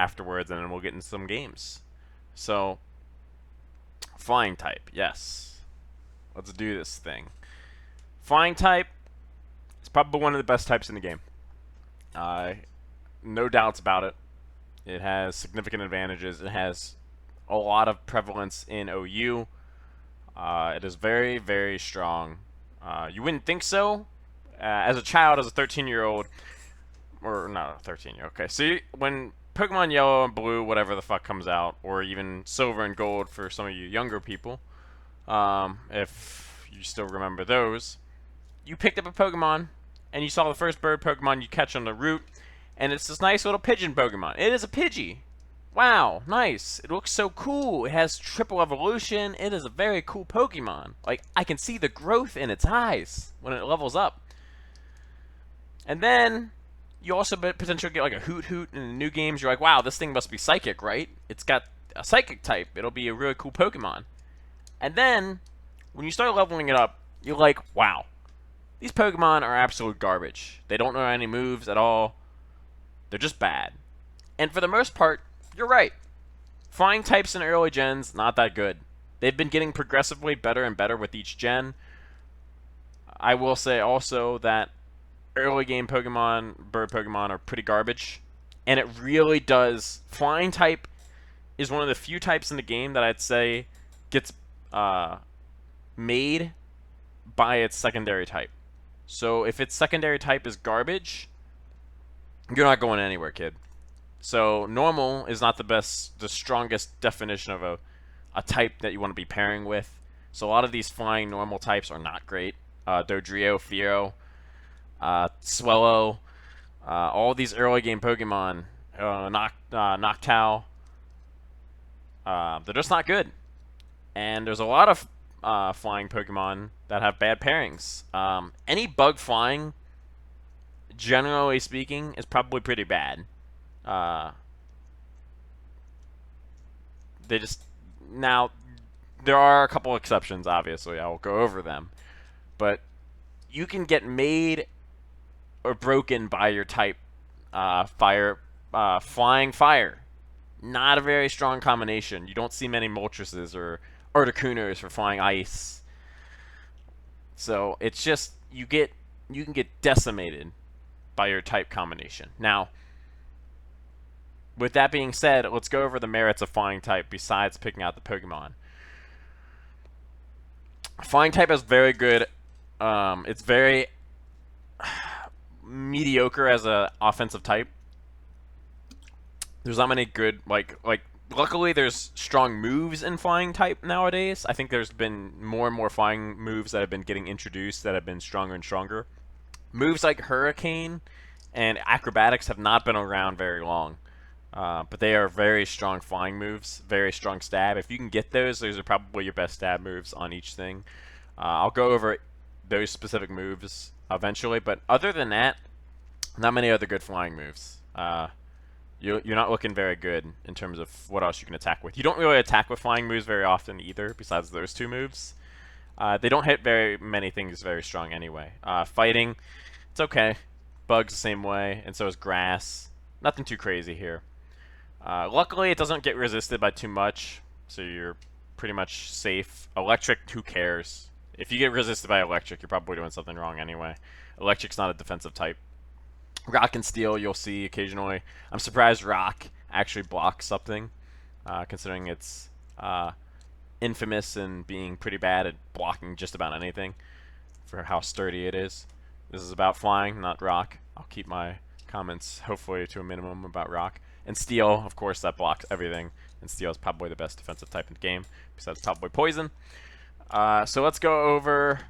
afterwards, and then we'll get into some games. So, flying type, yes. Let's do this thing. Flying type is probably one of the best types in the game. No doubts about it. It has significant advantages. It has a lot of prevalence in OU. It is very, very strong. You wouldn't think so. As a child, as a 13-year-old, or not a 13-year-old, okay. So when Pokemon Yellow and Blue, whatever the fuck comes out, or even Silver and Gold for some of you younger people, if you still remember those, you picked up a Pokemon, and you saw the first bird Pokemon you catch on the route, and it's this nice little pigeon Pokemon. It is a Pidgey. Wow, nice. It looks so cool. It has triple evolution. It is a very cool Pokemon. Like, I can see the growth in its eyes when it levels up. And then you also potentially get like a Hoot in the new games. You're like, wow, this thing must be psychic, right? It's got a psychic type. It'll be a really cool Pokemon. And then when you start leveling it up, you're like, wow, these Pokemon are absolute garbage. They don't know any moves at all. They're just bad. And for the most part, you're right. Flying types in early gens, not that good. They've been getting progressively better and better with each gen. I will say also that early game Pokemon, bird Pokemon, are pretty garbage. And it really does. Flying type is one of the few types in the game that I'd say gets made by its secondary type. So if its secondary type is garbage, you're not going anywhere, kid. So normal is not the strongest definition of a type that you want to be pairing with. So a lot of these flying normal types are not great. Dodrio, Fearow, Swellow, all these early game Pokemon, Noctowl, they're just not good. And there's a lot of flying Pokemon that have bad pairings. Any bug flying, generally speaking, is probably pretty bad. They just now there are a couple exceptions. Obviously, I will go over them, but you can get made or broken by your type. Flying fire, not a very strong combination. You don't see many Moltres or Articunos for flying ice. So it's just you can get decimated by your type combination. Now, with that being said, let's go over the merits of flying type besides picking out the Pokemon. Flying type is very good. It's very mediocre as a offensive type. There's not many good like. Luckily, there's strong moves in flying type nowadays. I think there's been more and more flying moves that have been getting introduced that have been stronger and stronger. Moves like Hurricane and Acrobatics have not been around very long. But they are very strong flying moves, very strong stab. If you can get those are probably your best stab moves on each thing. I'll go over those specific moves eventually, but other than that, not many other good flying moves. You're not looking very good in terms of what else you can attack with. You don't really attack with flying moves very often either, besides those two moves. They don't hit very many things very strong anyway. Fighting, it's okay. Bugs the same way, and so is Grass. Nothing too crazy here. Luckily, it doesn't get resisted by too much, so you're pretty much safe. Electric, who cares? If you get resisted by Electric, you're probably doing something wrong anyway. Electric's not a defensive type. Rock and Steel, you'll see occasionally. I'm surprised Rock actually blocks something, considering it's infamous in being pretty bad at blocking just about anything for how sturdy it is. This is about flying, not Rock. I'll keep my comments, hopefully, to a minimum about Rock. And Steel, of course, that blocks everything. And Steel is probably the best defensive type in the game, besides probably Poison. So let's go over...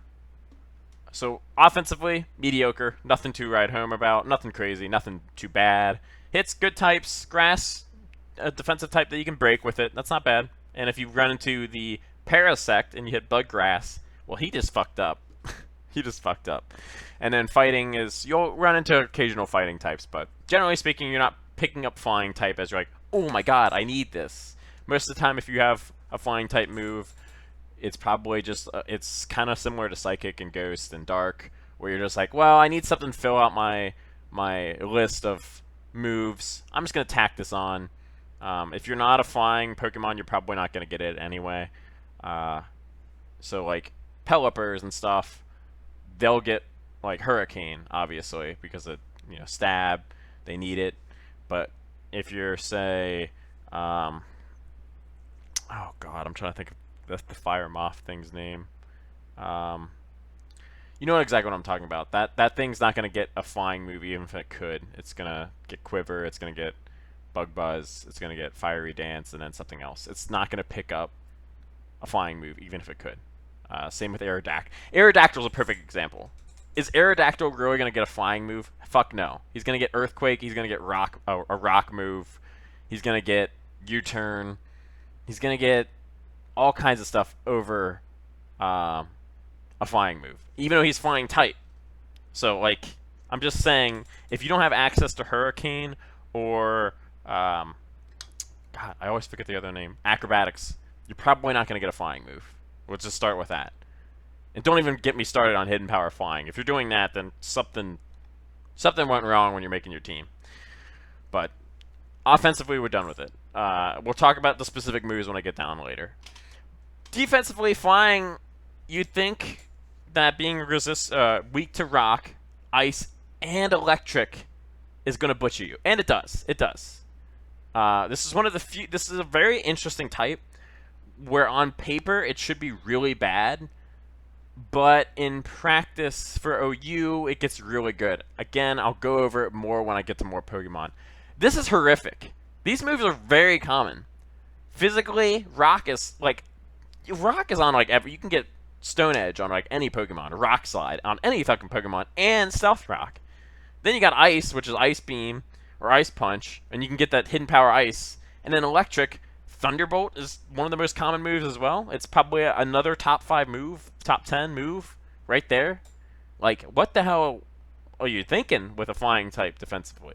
So, offensively, mediocre. Nothing to write home about. Nothing crazy. Nothing too bad. Hits, good types. Grass, a defensive type that you can break with it. That's not bad. And if you run into the Parasect and you hit Bug Grass, well, he just fucked up. He just fucked up. And then fighting is... You'll run into occasional fighting types, but generally speaking, you're not picking up flying type as you're like, oh my god, I need this. Most of the time, if you have a flying type move... It's probably just, it's kind of similar to Psychic and Ghost and Dark, where you're just like, well, I need something to fill out my list of moves. I'm just going to tack this on. If you're not a flying Pokemon, you're probably not going to get it anyway. So like Pelipper's and stuff, they'll get like Hurricane, obviously, because of stab, they need it. But if you're say, oh god, I'm trying to think of the Fire Moth thing's name. You know exactly what I'm talking about. That thing's not gonna get a flying move even if it could. It's gonna get Quiver. It's gonna get Bug Buzz. It's gonna get Fiery Dance, and then something else. It's not gonna pick up a flying move even if it could. Same with Aerodactyl. Aerodactyl's a perfect example. Is Aerodactyl really gonna get a flying move? Fuck no. He's gonna get Earthquake. He's gonna get a rock move. He's gonna get U-turn. He's gonna get all kinds of stuff over a flying move, even though he's flying type. So like, I'm just saying, if you don't have access to Hurricane or God, I always forget the other name, Acrobatics, you're probably not gonna get a flying move. We'll just start with that. And don't even get me started on Hidden Power Flying. If you're doing that, then something went wrong when you're making your team. But offensively, we're done with it. We'll talk about the specific moves when I get down later. Defensively, flying, you'd think that being weak to rock, ice, and electric is going to butcher you. And it does. It does. This is one of the few... This is a very interesting type where on paper it should be really bad, but in practice for OU, it gets really good. Again, I'll go over it more when I get to more Pokemon. This is horrific. These moves are very common. Physically, Rock is on like every... You can get Stone Edge on like any Pokemon, Rock Slide on any fucking Pokemon, and Stealth Rock. Then you got Ice, which is Ice Beam or Ice Punch, and you can get that Hidden Power Ice. And then Electric, Thunderbolt is one of the most common moves as well. It's probably another top 5 move, top 10 move right there. Like, what the hell are you thinking with a flying type defensively?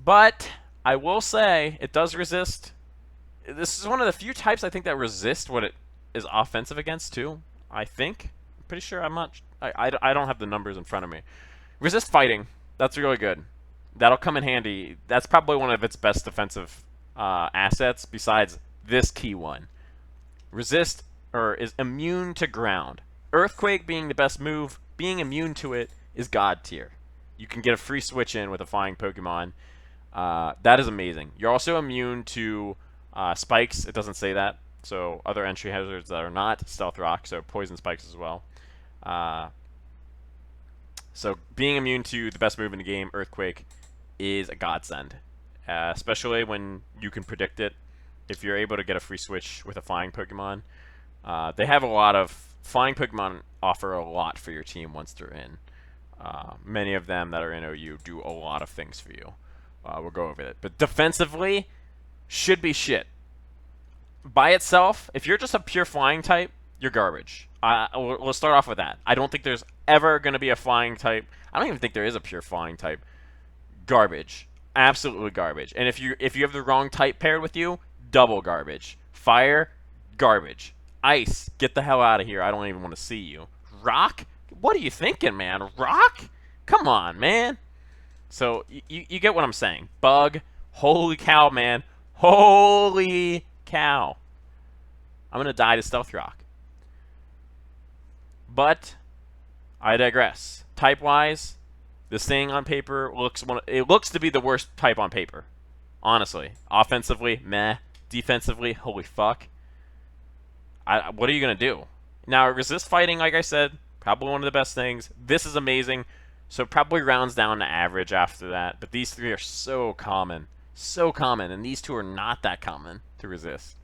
But I will say it does resist. This is one of the few types I think that resist what it is offensive against too. I think. I'm pretty sure. I'm not. I don't have the numbers in front of me. Resist fighting. That's really good. That'll come in handy. That's probably one of its best defensive assets besides this key one. Resist is immune to ground. Earthquake being the best move, being immune to it is God tier. You can get a free switch in with a flying Pokemon. That is amazing. You're also immune to spikes. It doesn't say that. So other entry hazards that are not Stealth Rock, so poison spikes as well. So being immune to the best move in the game, Earthquake, is a godsend. Especially when you can predict it. If you're able to get a free switch with a flying Pokemon. They have a lot of... Flying Pokemon offer a lot for your team once they're in. Many of them that are in OU do a lot of things for you. We'll go over it. But defensively, should be shit. By itself, if you're just a pure flying type, you're garbage. We'll start off with that. I don't think there's ever going to be a flying type. I don't even think there is a pure flying type. Garbage. Absolutely garbage. And if you have the wrong type paired with you, double garbage. Fire, garbage. Ice, get the hell out of here. I don't even want to see you. Rock? What are you thinking, man? Rock? Come on, man. So, you get what I'm saying. Bug, holy cow, man. Holy cow. I'm going to die to Stealth Rock. But, I digress. Type-wise, this thing on paper looks to be the worst type on paper. Honestly. Offensively, meh. Defensively, holy fuck. What are you going to do? Now, resist fighting, like I said, probably one of the best things. This is amazing. So probably rounds down to average after that. But these three are so common. So common. And these two are not that common to resist.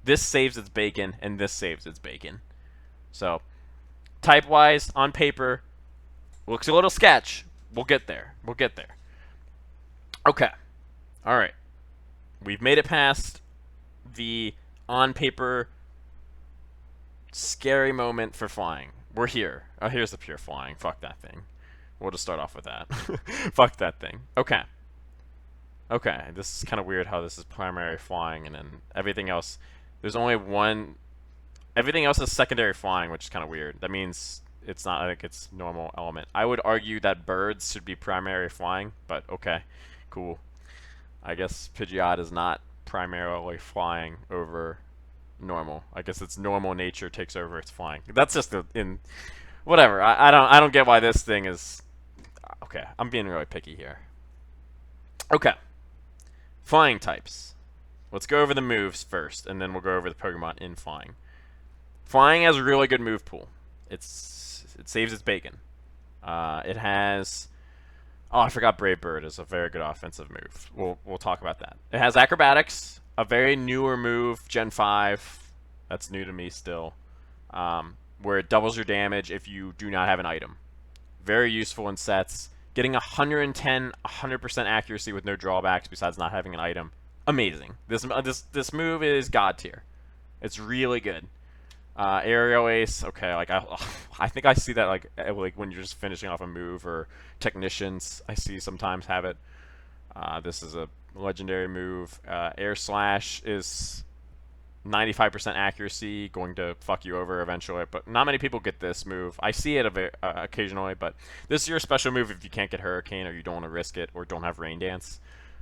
This saves its bacon, and this saves its bacon. So, type-wise, on paper, looks a little sketch. We'll get there. We'll get there. Okay. Alright. We've made it past the on-paper scary moment for flying. We're here. Oh, here's the pure flying. Fuck that thing. We'll just start off with that. Fuck that thing. Okay. Okay. This is kind of weird how this is primary flying and then everything else. There's only one. Everything else is secondary flying, which is kind of weird. That means it's not like it's normal element. I would argue that birds should be primary flying, but okay. Cool. I guess Pidgeot is not primarily flying over normal. I guess its normal nature takes over its flying. That's just in whatever. I don't get why this thing is okay. I'm being really picky here. Okay, flying types. Let's go over the moves first, and then we'll go over the Pokemon in flying. Flying has a really good move pool. It saves its bacon. It has. Oh, I forgot Brave Bird is a very good offensive move. We'll talk about that. It has Acrobatics, a very newer move, Gen 5. That's new to me still. Where it doubles your damage if you do not have an item. Very useful in sets. Getting 110, 100% accuracy with no drawbacks besides not having an item. Amazing. This move is god tier. It's really good. Aerial Ace, okay, like I think I see that like when you're just finishing off a move, or technicians I see sometimes have it. This is a legendary move. Air Slash is 95% accuracy, going to fuck you over eventually, but not many people get this move. I see it occasionally, but this is your special move if you can't get Hurricane, or you don't want to risk it, or don't have Rain Dance.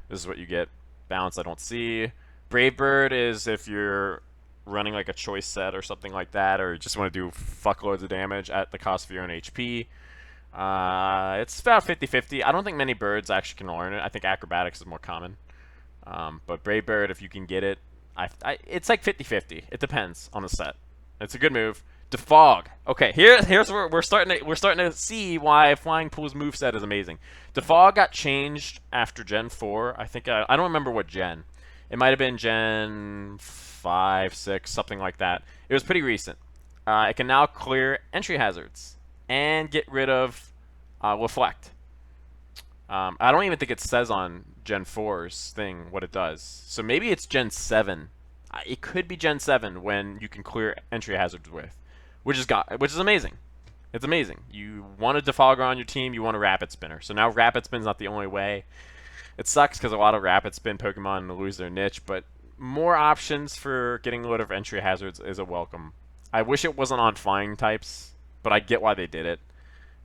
This is what you get. Bounce I don't see. Brave Bird is if you're running like a choice set or something like that, or you just want to do fuckloads of damage at the cost of your own HP. It's about 50-50. I don't think many birds actually can learn it. I think Acrobatics is more common. But Brave Bird, if you can get it, it's like 50-50. It depends on the set. It's a good move. Defog. Okay, here's where we're starting to see why Flying Pool's moveset is amazing. Defog got changed after Gen 4. I think I don't remember what gen. It might have been Gen 5, 6, something like that. It was pretty recent. It can now clear entry hazards and get rid of Reflect. I don't even think it says on Gen 4's thing what it does. So maybe it's Gen 7. It could be Gen 7 when you can clear entry hazards with, which is amazing. It's amazing. You want a Defogger on your team, you want a Rapid Spinner. So now Rapid Spin's not the only way. It sucks because a lot of Rapid Spin Pokemon lose their niche, but more options for getting rid of entry hazards is a welcome. I wish it wasn't on flying types, but I get why they did it,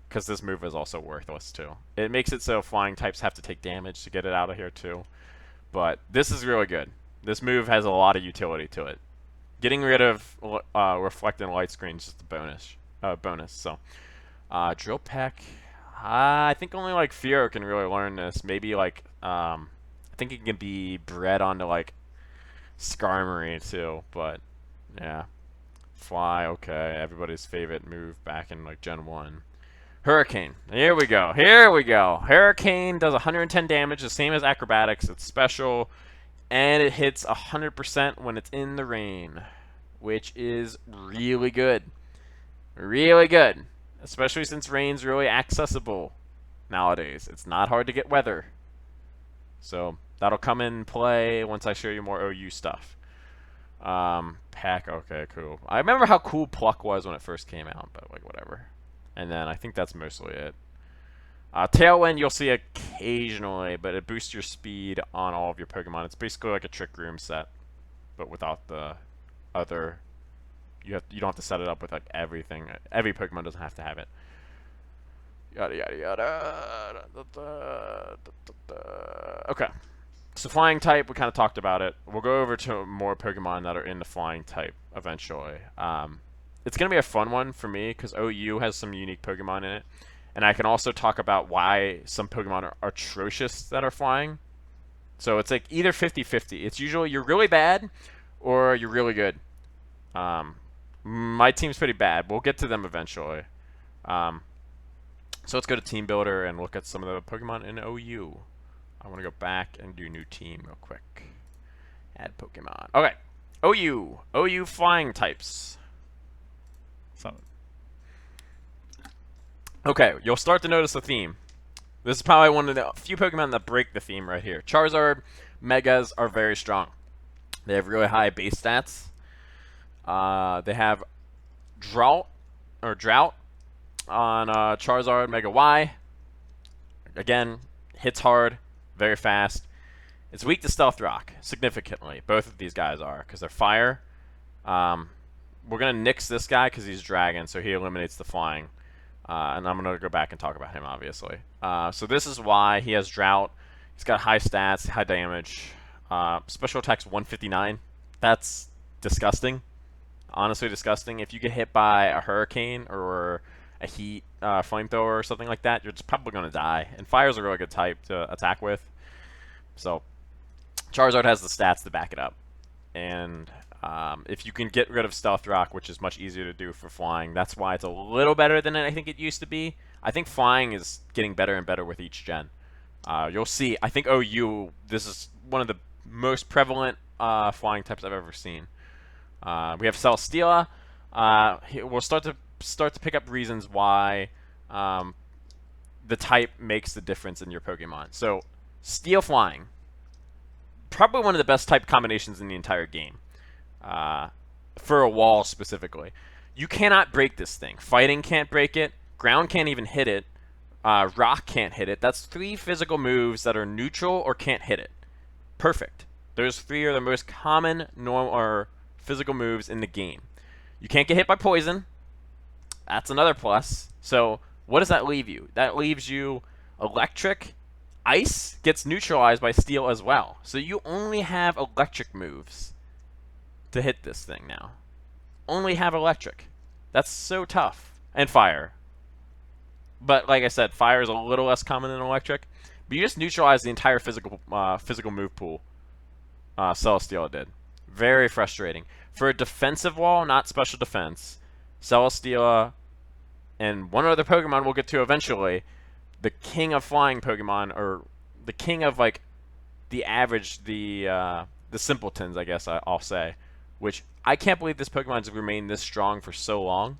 because this move is also worthless too. It makes it so flying types have to take damage to get it out of here too. But this is really good. This move has a lot of utility to it. Getting rid of Reflecting Light Screen is just a bonus. So, Drill Peck. I think only like Fearow can really learn this. Maybe like I think it can be bred onto like Skarmory too. But yeah, Fly. Okay, everybody's favorite move back in like Gen 1. Hurricane. Here we go. Here we go. Hurricane does 110 damage, the same as Acrobatics. It's special, and it hits 100% when it's in the rain, which is really good. Really good. Especially since rain's really accessible nowadays. It's not hard to get weather. So that'll come in play once I show you more OU stuff. Pack. Okay, cool. I remember how cool Pluck was when it first came out, but like whatever. And then I think that's mostly it. Tailwind you'll see occasionally, but it boosts your speed on all of your Pokemon. It's basically like a Trick Room set, but without the other. You don't have to set it up with like everything. Every Pokemon doesn't have to have it. Yada yada yada. Okay. So flying type, we kind of talked about it. We'll go over to more Pokemon that are in the flying type eventually. It's going to be a fun one for me because OU has some unique Pokemon in it. And I can also talk about why some Pokemon are atrocious that are flying. So it's like either 50-50. It's usually you're really bad or you're really good. My team's pretty bad. We'll get to them eventually. So let's go to Team Builder and look at some of the Pokemon in OU. I want to go back and do new team real quick. Add Pokemon. Okay. OU. OU flying types. So. Okay, you'll start to notice a theme. This is probably one of the few Pokemon that break the theme right here. Charizard, Megas are very strong. They have really high base stats. They have Drought on Charizard Mega Y. Again, hits hard, very fast. It's weak to Stealth Rock, significantly. Both of these guys are, because they're fire. We're going to nix this guy because he's Dragon, so he eliminates the flying. And I'm going to go back and talk about him, obviously. So this is why he has Drought. He's got high stats, high damage. Special attacks 159. That's disgusting. Honestly disgusting. If you get hit by a hurricane or a heat flamethrower or something like that, you're just probably going to die. And fire's a really good type to attack with. So Charizard has the stats to back it up. And if you can get rid of Stealth Rock, which is much easier to do for flying, that's why it's a little better than I think it used to be. I think flying is getting better and better with each gen. You'll see, I think OU, this is one of the most prevalent flying types I've ever seen. We have Celesteela. We'll start to pick up reasons why the type makes the difference in your Pokemon. So, Steel Flying, probably one of the best type combinations in the entire game. For a wall specifically. You cannot break this thing. Fighting can't break it. Ground can't even hit it. Rock can't hit it. That's 3 physical moves that are neutral or can't hit it. Perfect. Those 3 are the most common normal or physical moves in the game. You can't get hit by poison. That's another plus. So what does that leave you? That leaves you electric. Ice gets neutralized by steel as well. So you only have electric moves to hit this thing now. Only have electric. That's so tough. And fire. But like I said, fire is a little less common than electric. But you just neutralize the entire physical move pool. Celesteela did. Very frustrating. For a defensive wall, not special defense, Celesteela and one other Pokemon we'll get to eventually, the king of flying Pokemon, or the king of like the average, the simpletons, I guess I'll say. Which I can't believe this Pokemon's remained this strong for so long.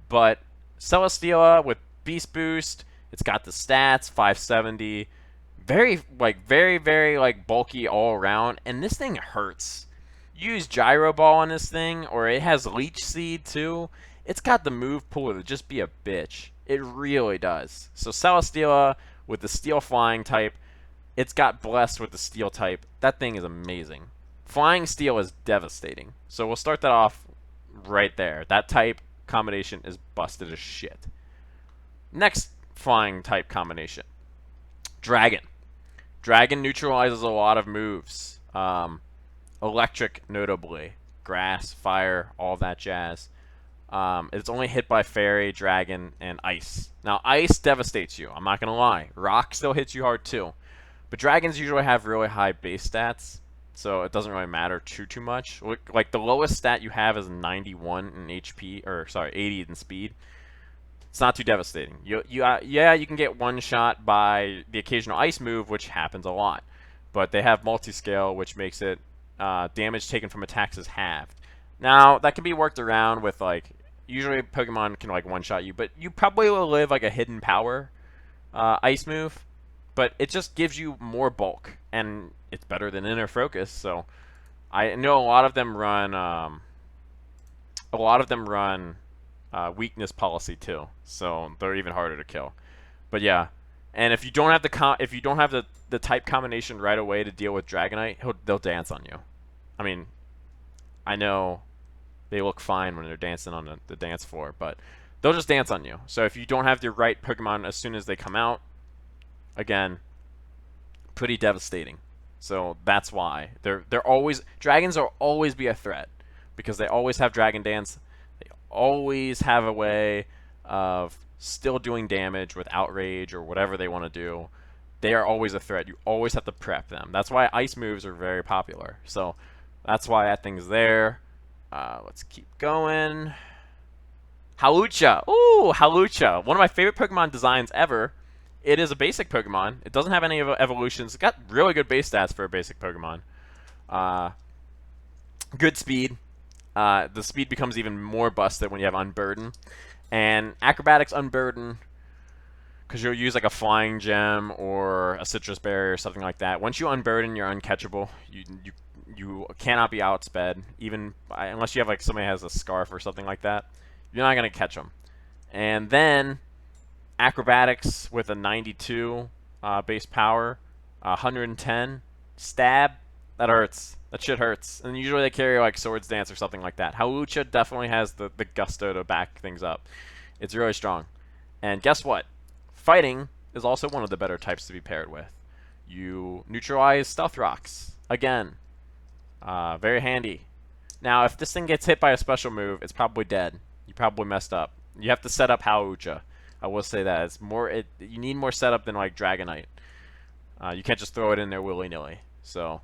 But Celesteela with Beast Boost, it's got the stats, 570, very bulky all around, and this thing hurts. You use Gyro Ball on this thing, or it has Leech Seed too. It's got the move pool to just be a bitch. It really does. So Celesteela with the Steel Flying type, it's got Blessed with the Steel type. That thing is amazing. Flying Steel is devastating. So we'll start that off right there. That type combination is busted as shit. Next flying type combination. Dragon. Dragon neutralizes a lot of moves. Electric, notably. Grass, fire, all that jazz. It's only hit by Fairy, Dragon, and Ice. Now, Ice devastates you. I'm not going to lie. Rock still hits you hard, too. But Dragons usually have really high base stats, so it doesn't really matter too much. Like, the lowest stat you have is 91 in HP, or, sorry, 80 in speed. It's not too devastating. Yeah, you can get one shot by the occasional Ice move, which happens a lot. But they have multi-scale, which makes it damage taken from attacks is halved. Now, that can be worked around with, like, usually Pokemon can, like, one-shot you, but you probably will live, like, a hidden power Ice move. But it just gives you more bulk, and it's better than Inner Focus, so I know a lot of them run weakness policy too, so they're even harder to kill. But yeah, and if you don't have the type combination right away to deal with Dragonite, they'll dance on you. I mean, I know they look fine when they're dancing on the dance floor, but they'll just dance on you. So if you don't have the right Pokemon as soon as they come out, again, pretty devastating. So that's why dragons will always be a threat, because they always have Dragon Dance. They always have a way of still doing damage with Outrage or whatever they want to do. They are always a threat. You always have to prep them. That's why Ice moves are very popular. So that's why that thing's there. Let's keep going. Hawlucha. Ooh, Hawlucha. One of my favorite Pokemon designs ever. It is a basic Pokemon. It doesn't have any evolutions. It's got really good base stats for a basic Pokemon. Good speed. The speed becomes even more busted when you have Unburden. And Acrobatics Unburden, because you'll use like a Flying Gem or a Citrus Berry or something like that. Once you Unburden, you're uncatchable. You cannot be outsped, even unless you have like somebody has a Scarf or something like that. You're not going to catch them. And then Acrobatics with a 92 base power, 110 stab. That hurts. That shit hurts. And usually they carry like Swords Dance or something like that. Hawlucha definitely has the gusto to back things up. It's really strong. And guess what? Fighting is also one of the better types to be paired with. You neutralize Stealth Rocks. Again, very handy. Now, if this thing gets hit by a special move, it's probably dead. You probably messed up. You have to set up Hawlucha. I will say that. It's more. You need more setup than like Dragonite. You can't just throw it in there willy-nilly. So,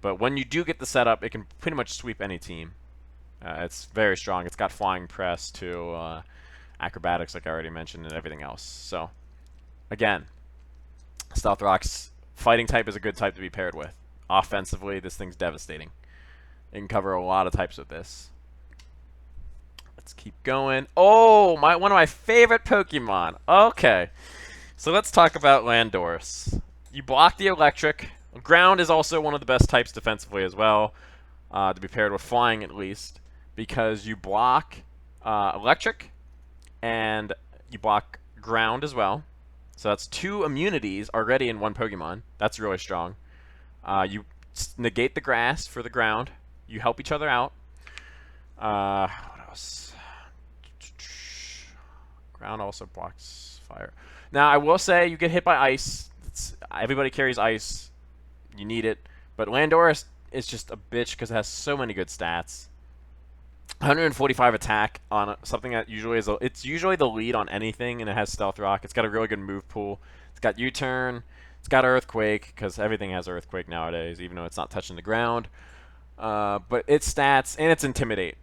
but when you do get the setup, it can pretty much sweep any team. It's very strong. It's got Flying Press to Acrobatics, like I already mentioned, and everything else. So, again, Stealth Rock's fighting type is a good type to be paired with. Offensively, this thing's devastating. It can cover a lot of types with this. Let's keep going. Oh, one of my favorite Pokemon. Okay, so let's talk about Landorus. You block the electric. Ground is also one of the best types defensively as well, to be paired with flying at least, because you block electric and you block ground as well. So that's 2 immunities already in one Pokemon. That's really strong. You negate the grass for the ground. You help each other out. What else? Ground also blocks fire. Now, I will say you get hit by ice. Everybody carries ice. You need it. But Landorus is just a bitch because it has so many good stats. 145 attack on something that usually is it's usually the lead on anything, and it has Stealth Rock. It's got a really good move pool. It's got U-turn. It's got Earthquake, because everything has Earthquake nowadays, even though it's not touching the ground. But its stats, and it's Intimidate.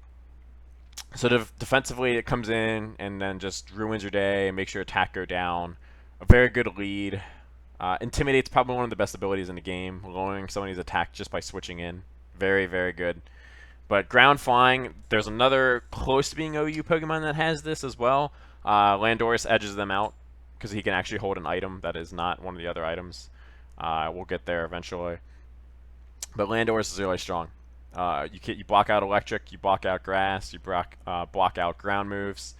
So defensively, it comes in and then just ruins your day and makes your attack go down. A very good lead. Intimidate's probably one of the best abilities in the game, lowering somebody's attack just by switching in. Very, very good. But ground flying, there's another close to being OU Pokemon that has this as well. Landorus edges them out because he can actually hold an item that is not one of the other items. We'll get there eventually. But Landorus is really strong. You block out electric, you block out grass, you block out ground moves.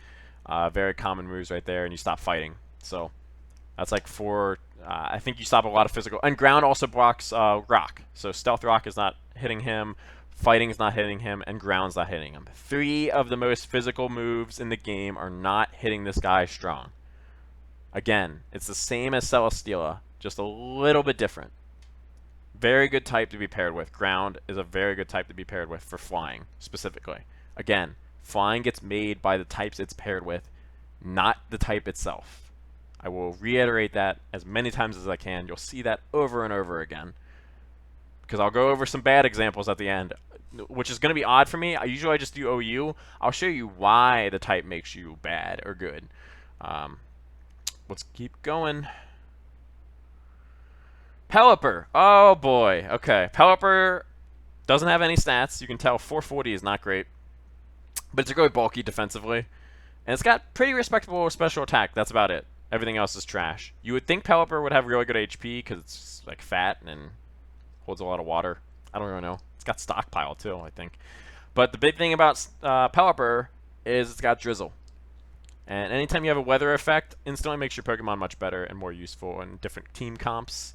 Very common moves right there, and you stop fighting. So that's like 4. I think you stop a lot of physical. And ground also blocks rock. So Stealth Rock is not hitting him. Fighting's not hitting him, and ground's not hitting him. 3 of the most physical moves in the game are not hitting this guy strong. Again, it's the same as Celesteela, just a little bit different. Very good type to be paired with. Ground is a very good type to be paired with for flying, specifically. Again, flying gets made by the types it's paired with, not the type itself. I will reiterate that as many times as I can. You'll see that over and over again, because I'll go over some bad examples at the end, which is going to be odd for me. I just do OU. I'll show you why the type makes you bad or good. Let's keep going. Pelipper. Oh boy. Okay. Pelipper doesn't have any stats. You can tell 440 is not great, but it's really bulky defensively, and it's got pretty respectable special attack. That's about it. Everything else is trash. You would think Pelipper would have really good HP because it's like fat and holds a lot of water. I don't really know. It's got stockpile too, I think. But the big thing about Pelipper is it's got Drizzle. And anytime you have a weather effect, instantly makes your Pokemon much better and more useful in different team comps.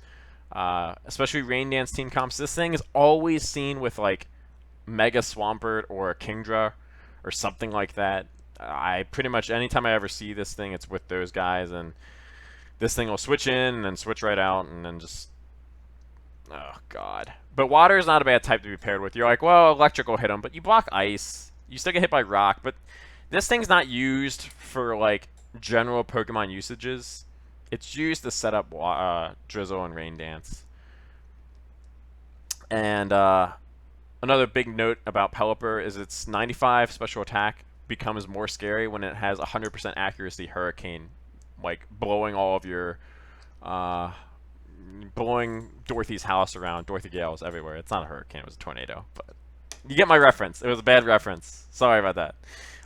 Especially Rain Dance team comps. This thing is always seen with like Mega Swampert or a Kingdra or something like that. I pretty much, anytime I ever see this thing, it's with those guys, and this thing will switch in and then switch right out, and then just, oh god. But water is not a bad type to be paired with. You're like, well, electric will hit them, but you block ice. You still get hit by rock, but this thing's not used for like general Pokemon usages. It's used to set up Drizzle and Rain Dance. And another big note about Pelipper is its 95 special attack becomes more scary when it has 100% accuracy Hurricane, like blowing all of your, blowing Dorothy's house around. Dorothy Gale's everywhere. It's not a hurricane, it was a tornado. But you get my reference. It was a bad reference. Sorry about that.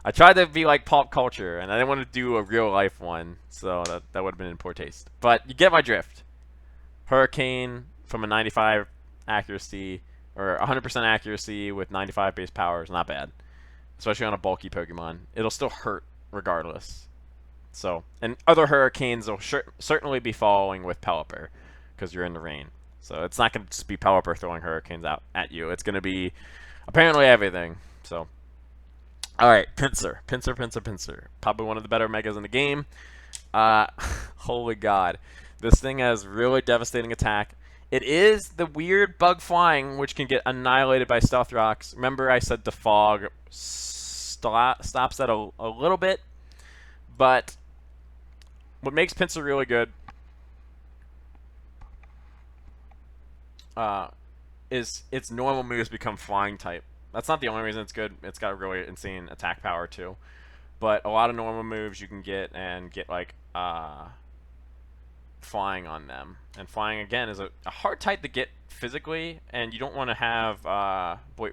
I tried to be like pop culture, and I didn't want to do a real life one, so that would have been in poor taste. But you get my drift. Hurricane from a 95 accuracy, or 100% accuracy with 95 base power is not bad, especially on a bulky Pokemon. It'll still hurt regardless. So, and other Hurricanes will certainly be following with Pelipper, because you're in the rain. So it's not going to just be Pelipper throwing Hurricanes out at you. It's going to be apparently everything. So, alright, Pinsir. Pinsir. Probably one of the better Megas in the game. Holy god. This thing has really devastating attack. It is the weird bug flying, which can get annihilated by stealth rocks. Remember, I said the fog stops that a little bit, but what makes Pinsir really good is its normal moves become flying type. That's not the only reason it's good. It's got really insane attack power too. But a lot of normal moves you can get and get like flying on them. And flying again is a hard type to get physically, and you don't want to have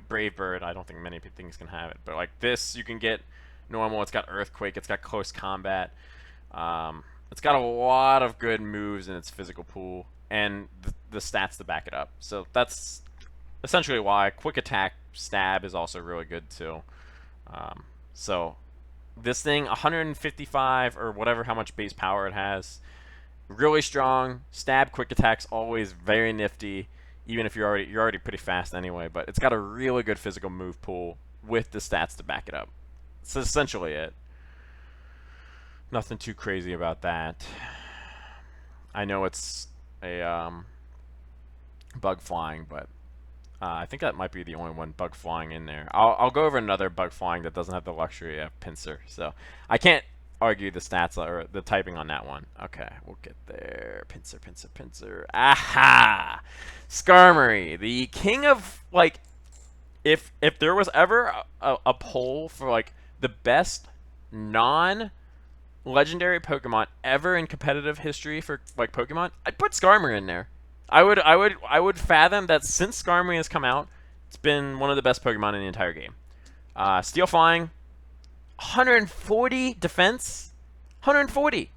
Brave Bird. I don't think many things can have it, but like this you can get normal. It's got Earthquake. It's got Close Combat. It's got a lot of good moves in its physical pool, and the stats to back it up. So that's essentially why. Quick Attack Stab is also really good too. So this thing, 155 or whatever, how much base power it has, really strong. Stab, Quick Attack's always very nifty, even if you're already pretty fast anyway. But it's got a really good physical move pool with the stats to back it up. That's essentially it. Nothing too crazy about that. I know it's a bug flying, but I think that might be the only one bug flying in there. I'll go over another bug flying that doesn't have the luxury of Pinsir, so I can't argue the stats or the typing on that one. Okay, we'll get there. Pinsir. Aha! Skarmory, the king of, like, if there was ever a poll for like the best non-legendary Pokemon ever in competitive history for like Pokemon, I'd put Skarmory in there. I would fathom that since Skarmory has come out, it's been one of the best Pokemon in the entire game. Steel Flying, 140 defense, 140.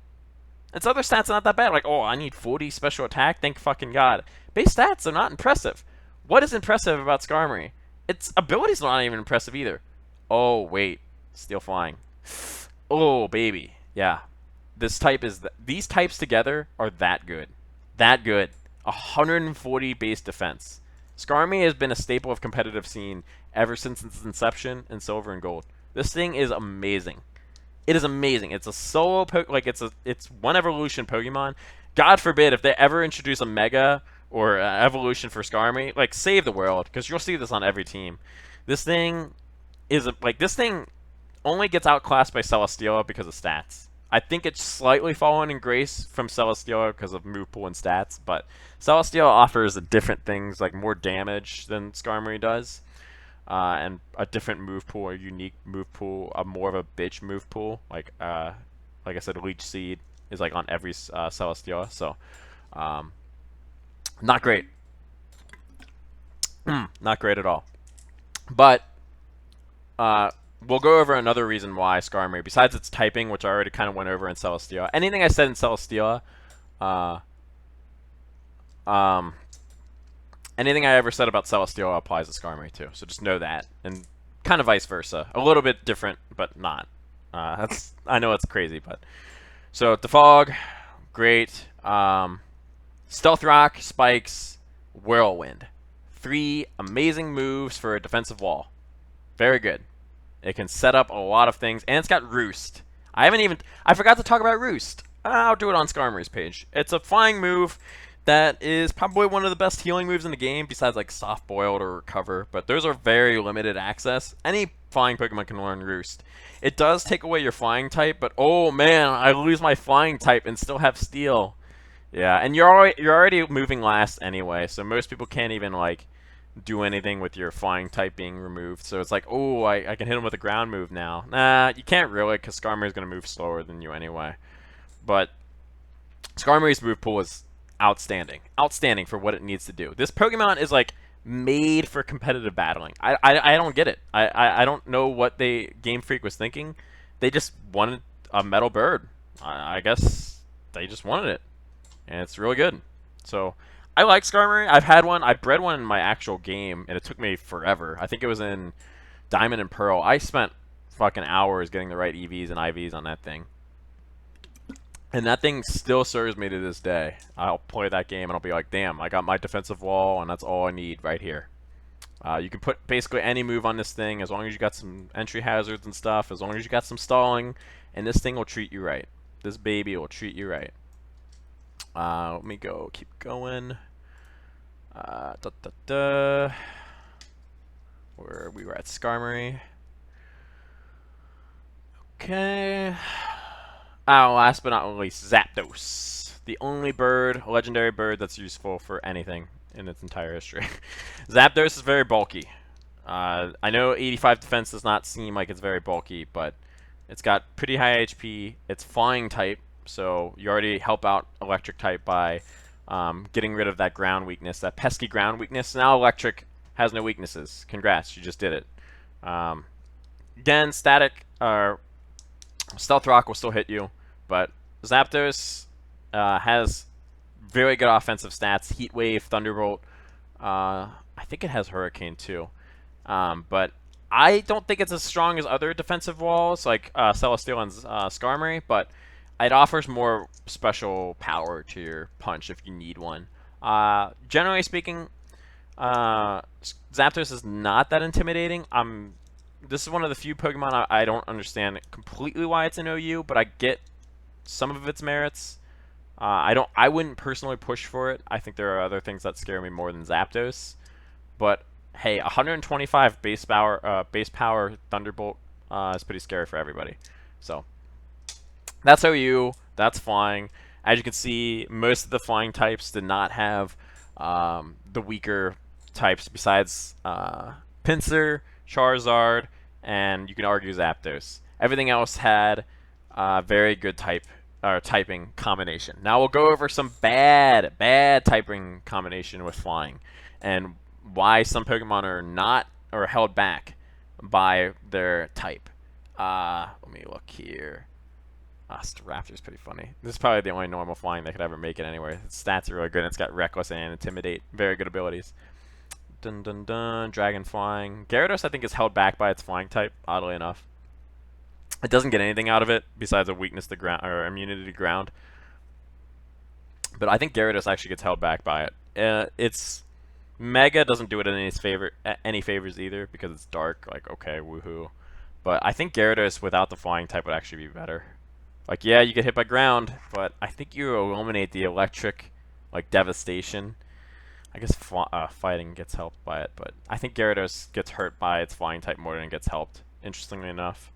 Its other stats are not that bad. Like, oh, I need 40 special attack. Thank fucking God. Base stats are not impressive. What is impressive about Skarmory? Its ability's not even impressive either. Oh wait, Steel Flying. Oh baby, yeah. This type is these types together are that good. That good. 140 base defense. Skarmory has been a staple of competitive scene ever since its inception in Silver and Gold. This thing is amazing. It is amazing. It's a solo it's one evolution Pokemon. God forbid if they ever introduce a Mega or evolution for Skarmory, like save the world, because you'll see this on every team. This thing is this thing only gets outclassed by Celesteela because of stats. I think it's slightly fallen in grace from Celesteela because of move pool and stats, but Celesteela offers different things, like more damage than Skarmory does, and a different move pool, a unique move pool, more of a bitch move pool. Like I said, Leech Seed is like on every Celesteela, so not great. Not great at all. But we'll go over another reason why Skarmory, besides its typing, which I already kind of went over in Celesteela. Anything I said in Celesteela, anything I ever said about Celesteela applies to Skarmory too. So just know that, and kind of vice versa. A little bit different, but not. I know it's crazy, but so Defog, great. Stealth Rock, Spikes, Whirlwind, 3 amazing moves for a defensive wall. Very good. It can set up a lot of things, and it's got Roost. I forgot to talk about Roost. I'll do it on Skarmory's page. It's a flying move that is probably one of the best healing moves in the game, besides like Soft Boiled or Recover, but those are very limited access. Any flying Pokemon can learn Roost. It does take away your flying type, but oh man, I lose my flying type and still have Steel. Yeah, and you're already moving last anyway, so most people can't even like do anything with your flying type being removed. So it's like, oh, I can hit him with a ground move now. Nah, you can't really, because Skarmory's going to move slower than you anyway. But Skarmory's move pool is outstanding. Outstanding for what it needs to do. This Pokemon is like made for competitive battling. I don't get it. I don't know what Game Freak was thinking. They just wanted a metal bird. I guess they just wanted it. And it's really good. So I like Skarmory. I've had one. I bred one in my actual game, and it took me forever. I think it was in Diamond and Pearl. I spent fucking hours getting the right EVs and IVs on that thing. And that thing still serves me to this day. I'll play that game, and I'll be like, damn, I got my defensive wall, and that's all I need right here. You can put basically any move on this thing, as long as you got some entry hazards and stuff, as long as you got some stalling, and this thing will treat you right. This baby will treat you right. Let me keep going. Da, da, da. Where we were at Skarmory. Okay. Oh, last but not least, Zapdos. The only bird, legendary bird that's useful for anything in its entire history. Zapdos is very bulky. I know 85 defense does not seem like it's very bulky, but it's got pretty high HP. It's flying type, so you already help out electric type by getting rid of that ground weakness, that pesky ground weakness. Now electric has no weaknesses. Congrats, you just did it. Again, static Stealth Rock will still hit you, but Zapdos has very good offensive stats. Heat Wave, Thunderbolt. I think it has Hurricane too. But I don't think it's as strong as other defensive walls like Celesteela and Skarmory, but it offers more special power to your punch if you need one. Generally speaking, Zapdos is not that intimidating. This is one of the few Pokemon I don't understand completely why it's an OU, but I get some of its merits. I wouldn't personally push for it. I think there are other things that scare me more than Zapdos. But hey, 125 base power Thunderbolt is pretty scary for everybody. So that's OU. That's flying. As you can see, most of the flying types did not have the weaker types besides Pinsir, Charizard, and you can argue Zapdos. Everything else had very good typing combination. Now we'll go over some bad typing combination with flying, and why some Pokemon are not or held back by their type. Let me look here. Staraptor's pretty funny. This is probably the only normal flying that could ever make it anyway. Its stats are really good. It's got Reckless and Intimidate. Very good abilities. Dun dun dun. Dragon flying. Gyarados, I think, is held back by its flying type, oddly enough. It doesn't get anything out of it besides a weakness to ground or immunity to ground. But I think Gyarados actually gets held back by it. Its Mega doesn't do it in any favors either because it's dark. Like, okay, woohoo. But I think Gyarados without the flying type would actually be better. Like, yeah, you get hit by ground, but I think you eliminate the electric, like, devastation. I guess fighting gets helped by it, but I think Gyarados gets hurt by its flying type more than it gets helped, interestingly enough.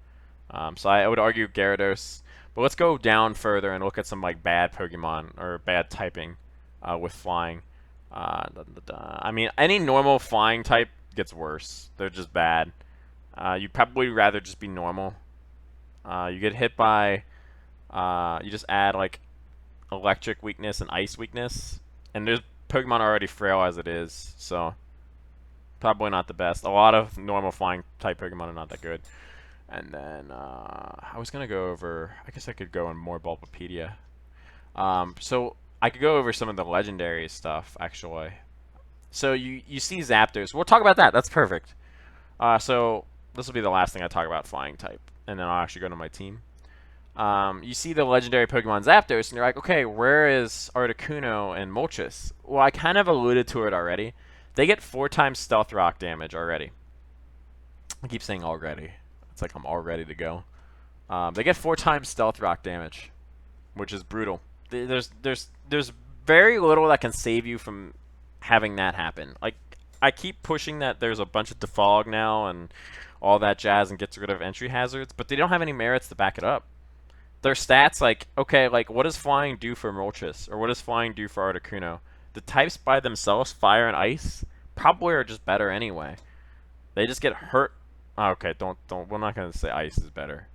So I would argue Gyarados. But let's go down further and look at some, like, bad Pokemon, or bad typing with flying. I mean, any normal flying type gets worse. They're just bad. You'd probably rather just be normal. You get hit by... you just add like electric weakness and ice weakness, and there's Pokemon already frail as it is, so probably not the best. A lot of normal flying type Pokemon are not that good. And then I was gonna go over. I guess I could go in more Bulbapedia. So I could go over some of the legendary stuff actually. So you see Zapdos. We'll talk about that. That's perfect. So this will be the last thing I talk about flying type, and then I'll actually go to my team. You see the legendary Pokemon Zapdos, and you're like, okay, where is Articuno and Moltres? Well, I kind of alluded to it already. They get 4 times Stealth Rock damage already. I keep saying already. It's like I'm all ready to go. They get 4 times Stealth Rock damage, which is brutal. There's very little that can save you from having that happen. Like, I keep pushing that there's a bunch of defog now and all that jazz and gets rid of entry hazards, but they don't have any merits to back it up. Their stats, like, okay, like, what does flying do for Moltres? Or what does flying do for Articuno? The types by themselves, fire and ice, probably are just better anyway. They just get hurt. Oh, okay, don't. We're not going to say ice is better.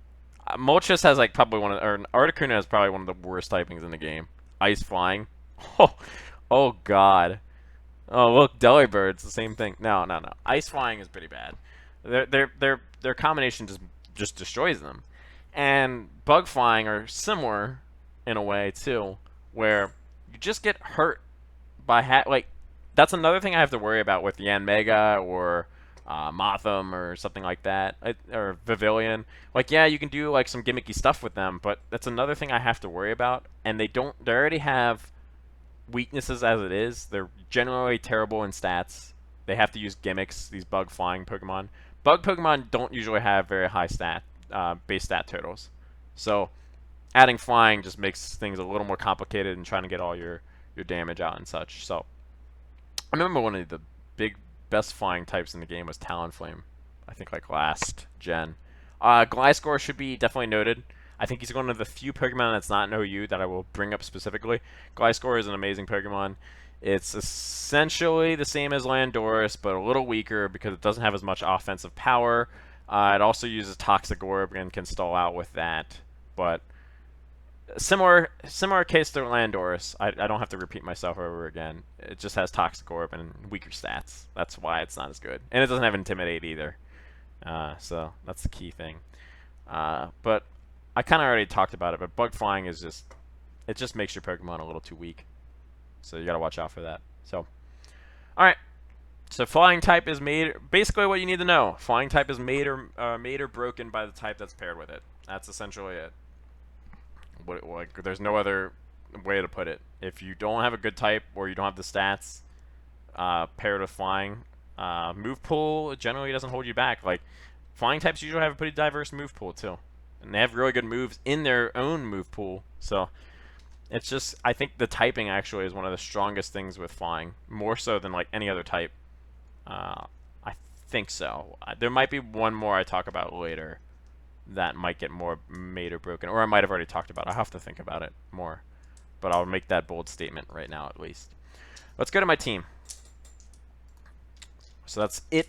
Moltres has, like, probably or Articuno has probably one of the worst typings in the game. Ice flying. Oh God. Oh, look, Delibird's the same thing. No. Ice flying is pretty bad. Their combination just destroys them. And bug flying are similar in a way too, where you just get hurt by like that's another thing I have to worry about with Yanmega or Mothim or something like that, or Vivillon. Like, yeah, you can do like some gimmicky stuff with them, but that's another thing I have to worry about. And they already have weaknesses as it is. They're generally terrible in stats. They have to use gimmicks. These bug flying Pokemon. Bug Pokemon don't usually have very high base stat totals. So adding flying just makes things a little more complicated and trying to get all your damage out and such. So I remember one of the big best flying types in the game was Talonflame. I think like last gen. Gliscor should be definitely noted. I think he's one of the few Pokemon that's not an OU that I will bring up specifically. Gliscor is an amazing Pokemon. It's essentially the same as Landorus, but a little weaker because it doesn't have as much offensive power. It also uses Toxic Orb and can stall out with that. But similar case to Landorus. I don't have to repeat myself over again. It just has Toxic Orb and weaker stats. That's why it's not as good. And it doesn't have Intimidate either. So that's the key thing. But I kind of already talked about it, but Bug Flying is just, it just makes your Pokemon a little too weak. So you gotta watch out for that. So, alright. So Flying type is made, basically what you need to know. Flying type is made or broken by the type that's paired with it. That's essentially it. Like, there's no other way to put it. If you don't have a good type or you don't have the stats paired with flying, move pool generally doesn't hold you back. Like, flying types usually have a pretty diverse move pool too, and they have really good moves in their own move pool. So it's just, I think the typing actually is one of the strongest things with flying, more so than like any other type. I think so. There might be one more I talk about later that might get more made or broken, or I might have already talked about it. I'll have to think about it more, but I'll make that bold statement right now at least. Let's go to my team. So that's it